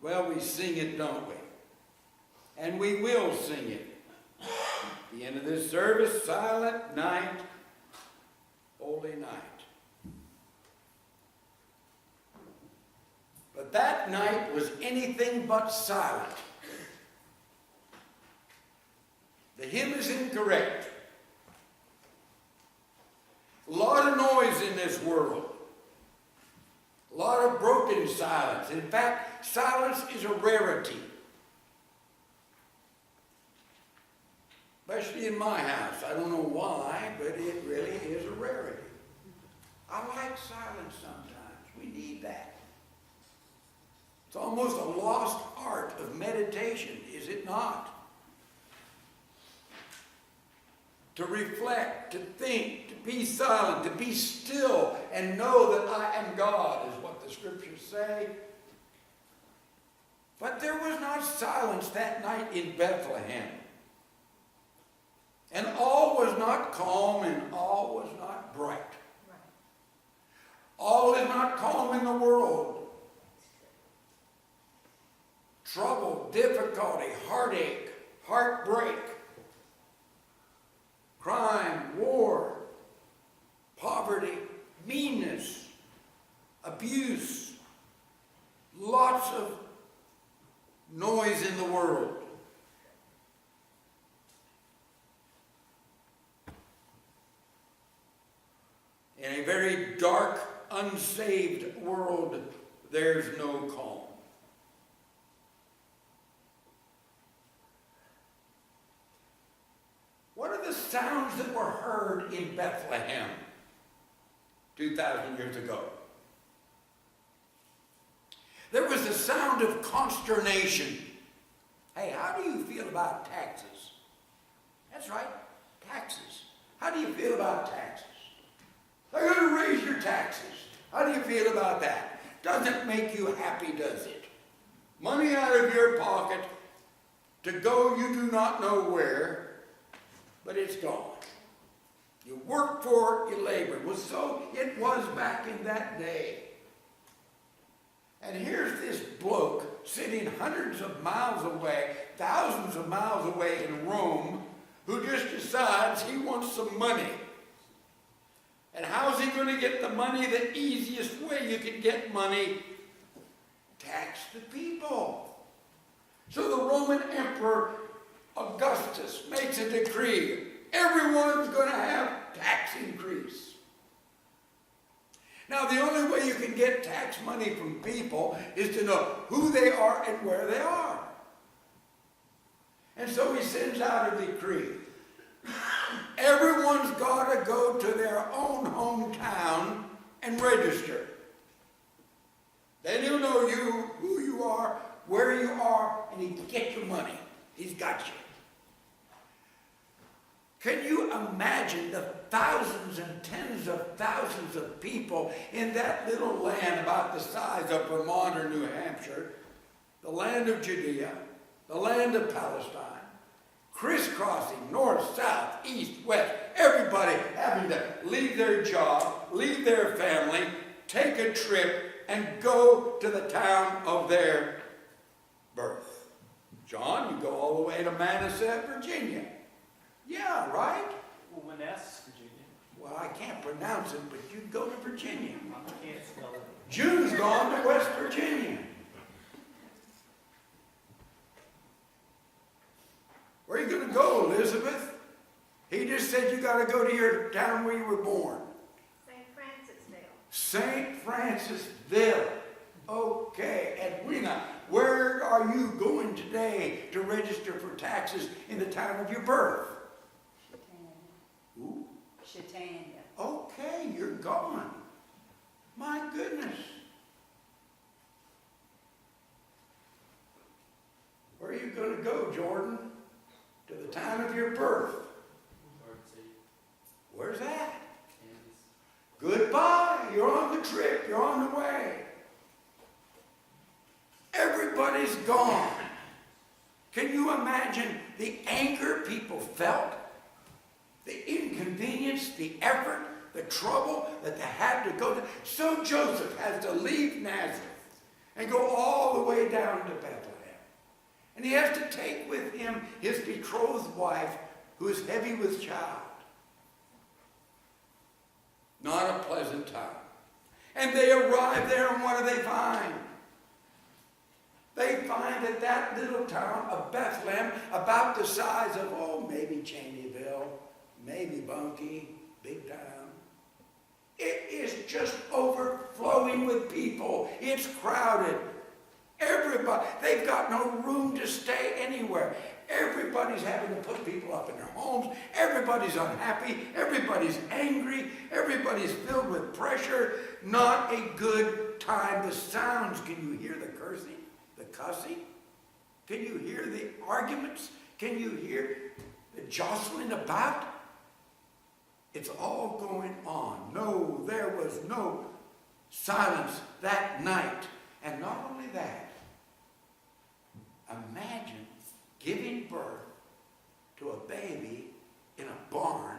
Well, we sing it, don't we? And we will sing it. At the end of this service, Silent Night, Holy Night. But that night was anything but silent. The hymn is incorrect. A lot of noise in this world. A lot of broken silence. In fact, silence is a rarity. Especially in my house. I don't know why, but it really is a rarity. I like silence sometimes. We need that. It's almost a lost art of meditation, is it not? To reflect, to think, to be silent, to be still, and know that I am God, is what the scriptures say. But there was not silence that night in Bethlehem. And all was not calm and all was not bright. All is not calm in the world. Trouble, difficulty, heartache, heartbreak, crime, war, poverty, meanness, abuse, lots of noise in the world. In a very dark, unsaved world, there's no calm. What are the sounds that were heard in Bethlehem 2,000 years ago? There was the sound of consternation. Hey, how do you feel about taxes? That's right, taxes. How do you feel about taxes? They're going to raise your taxes. How do you feel about that? Doesn't make you happy, does it? Money out of your pocket to go you do not know where, but it's gone. You work for it, you labor. Well, so it was back in that day. And here's this bloke sitting hundreds of miles away, thousands of miles away in Rome, who just decides he wants some money. And how's he going to get the money? The easiest way you can get money, tax the people. So the Roman Emperor Augustus makes a decree. Everyone's going to have tax increase. Now, the only way you can get tax money from people is to know who they are and where they are. And so he sends out a decree. Everyone's got to go to their own hometown and register. Then he'll know you, who you are, where you are, and he can get your money. He's got you. Can you imagine the thousands and tens of thousands of people in that little land about the size of Vermont or New Hampshire, the land of Judea, the land of Palestine, crisscrossing north, south, east, west, everybody having to leave their job, leave their family, take a trip, and go to the town of their birth. John, you go all the way to Manassas, Virginia. Yeah, right? Well, Manassas, Virginia. Well, I can't pronounce it, but you go to Virginia. I can't spell it. June's gone to West Virginia. Where are you going to go, Elizabeth? He just said you got to go to your town where you were born. St. Francisville. St. Francisville. Okay, Edwina, where are you going today to register for taxes in the town of your birth? Chaitanya. Ooh. Chaitanya. Okay, you're gone. My goodness. Where are you going to go, Jordan? To the town of your birth. Garden City, Where's that? Kansas. Goodbye. You're on the trip. You're on the way. Everybody's gone. Can you imagine the anger people felt? The inconvenience, the effort, the trouble that they had to go to. So Joseph has to leave Nazareth and go all the way down to Bethlehem. And he has to take with him his betrothed wife, who is heavy with child. Not a pleasant time. And they arrive there, and what do they find? They find that that little town of Bethlehem, about the size of, maybe Cheneyville, maybe Bunkie, big town. It is just overflowing with people. It's crowded. Everybody, they've got no room to stay anywhere. Everybody's having to put people up in their homes. Everybody's unhappy. Everybody's angry. Everybody's filled with pressure. Not a good time. The sounds, can you hear the cursing, the cussing? Can you hear the arguments? Can you hear the jostling about? It's all going on. No, there was no silence that night. And not only that, imagine giving birth to a baby in a barn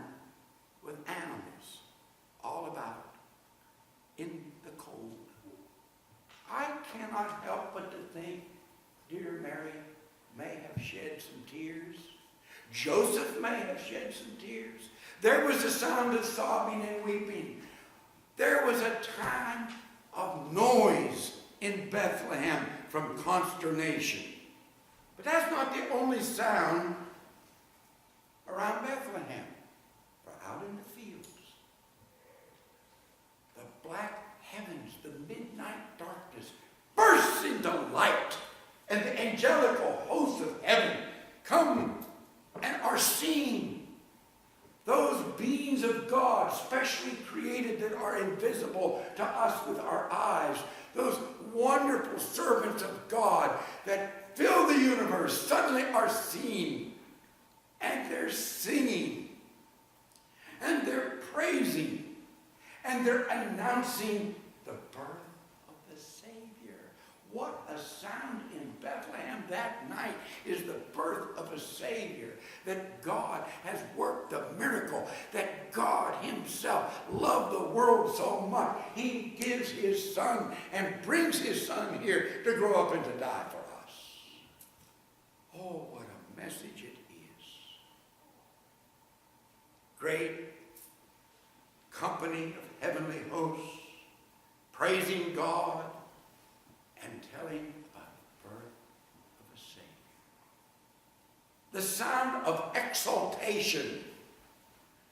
with animals all about in the cold. I cannot help but to think dear Mary may have shed some tears. Joseph may have shed some tears. There was a sound of sobbing and weeping. There was a time of noise in Bethlehem from consternation. But that's not the only sound around Bethlehem. For out in the fields, the black heavens, the midnight darkness bursts into light, and the angelical hosts of heaven come and are seen. Those beings of God, specially created, that are invisible to us with our eyes, those wonderful servants of God that fill the universe, suddenly are seen. And they're singing. And they're praising. And they're announcing the birth of the Savior. What a sound in Bethlehem that night is the birth of a Savior. That God has worked the miracle. That God himself loved the world so much. He gives his son and brings his son here to grow up and to die for us. Oh, what a message it is. Great company of heavenly hosts praising God and telling about the birth of a Savior. The sound of exaltation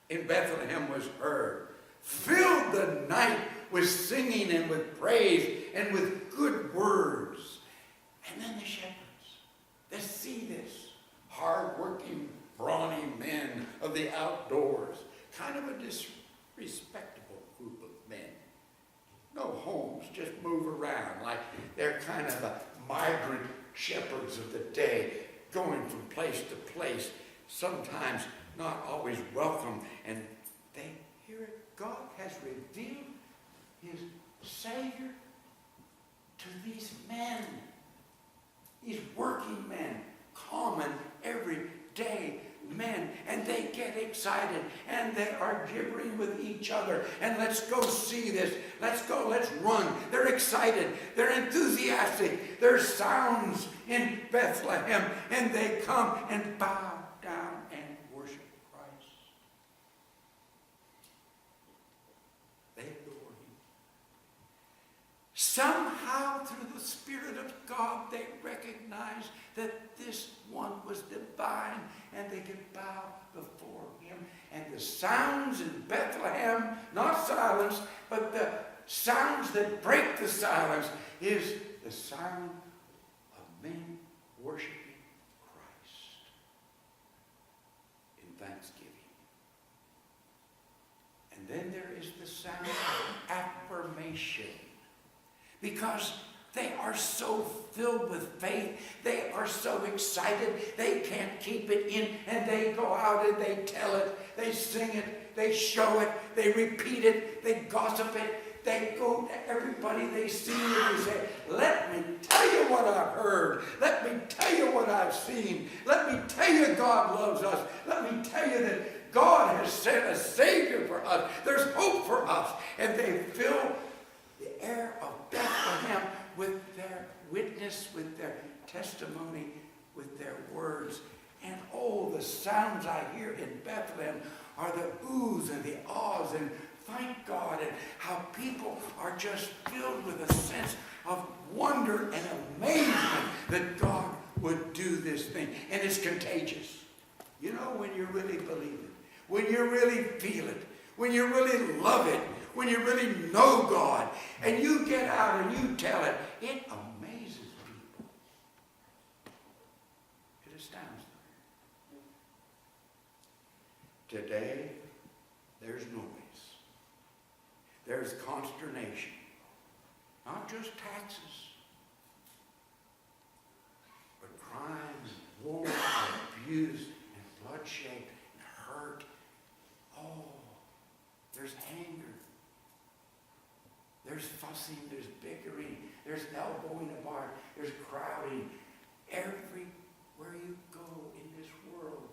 in Bethlehem was heard, filled the night with singing and with praise and with good words. And then the shepherds, they see this hard-working, brawny men of the outdoors, kind of a disrespectable group of men. No homes, just move around like they're kind of a migrant shepherds of the day, going from place to place, sometimes not always welcome. And they hear it. God has revealed his Savior to these men, these working men, common, everyday men. And they get excited and they are gibbering with each other. And let's go see this. Let's go, let's run. They're excited. They're enthusiastic. There's sounds in Bethlehem. And they come and bow down and worship Christ. They adore him. Somehow through the Spirit of God they recognize that this one was divine and they could bow before him. And the sounds in Bethlehem, not silence, but the sounds that break the silence, is the sound of men worshiping Christ in thanksgiving. And then there is the sound of affirmation, because they are so filled with faith. They are so excited. They can't keep it in. And they go out and they tell it. They sing it. They show it. They repeat it. They gossip it. They go to everybody they see and they say, let me tell you what I've heard. Let me tell you what I've seen. Let me tell you God loves us. Let me tell you that God has sent a Savior for us. There's hope for us. And they fill the air of Bethlehem with their witness with their testimony, with their words. And oh, the sounds I hear in Bethlehem are the oohs and the ahs, and thank God, and how people are just filled with a sense of wonder and amazement that God would do this thing. And it's contagious. You know, when you really believe it, when you really feel it, when you really love it, when you really know God, and you get out and you tell it, it amazes people. It astounds them. Today, there's noise. There's consternation. Not just taxes, but crime and war and abuse and bloodshed and hurt. Oh, there's anger. There's fussing, there's bickering, there's elbowing apart, there's crowding. Everywhere you go in this world,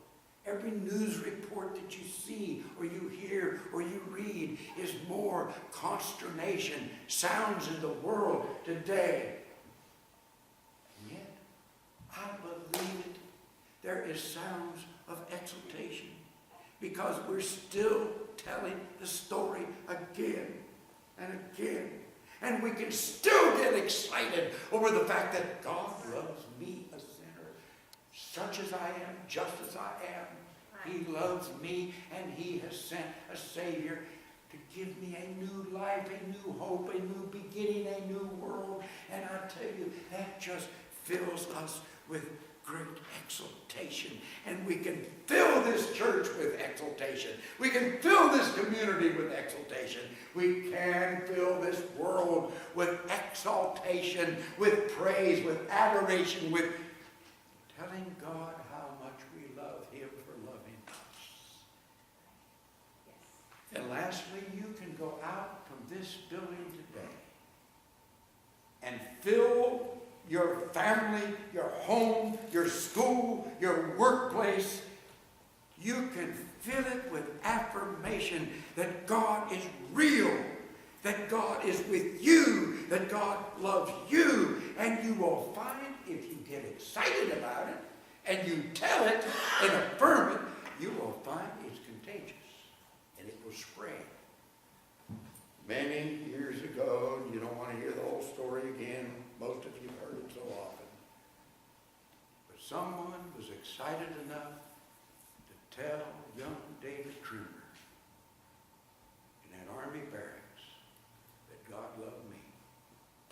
every news report that you see or you hear or you read is more consternation, sounds in the world today. And yet, I believe it. There is sounds of exultation because we're still telling the story again and again. And we can still get excited over the fact that God loves me, a sinner, such as I am, just as I am. He loves me, and He has sent a Savior to give me a new life, a new hope, a new beginning, a new world. And I tell you, that just fills us with great exaltation. And we can fill this church with exaltation. We can fill this community with exaltation. We can fill this world with exaltation, with praise, with adoration, with telling God how much we love Him for loving us. Yes. And lastly, you can go out from this building today and fill your family, your home, your school, your workplace. You can fill it with affirmation that God is real, that God is with you, that God loves you. And you will find, if you get excited about it and you tell it and affirm it, you will find it's contagious and it will spread. Many years ago, you don't want to hear the whole story again. Most of you have heard it so often. But someone was excited enough to tell young David Trumer in that army barracks that God loved me.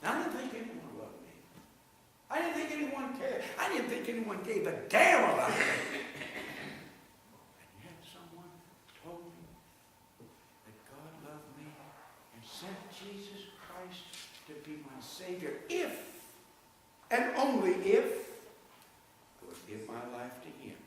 Now, I didn't think anyone loved me. I didn't think anyone cared. I didn't think anyone gave a damn about me. And yet someone told me that God loved me and sent Jesus Christ to be my Savior if, and only if, I would give my life to Him.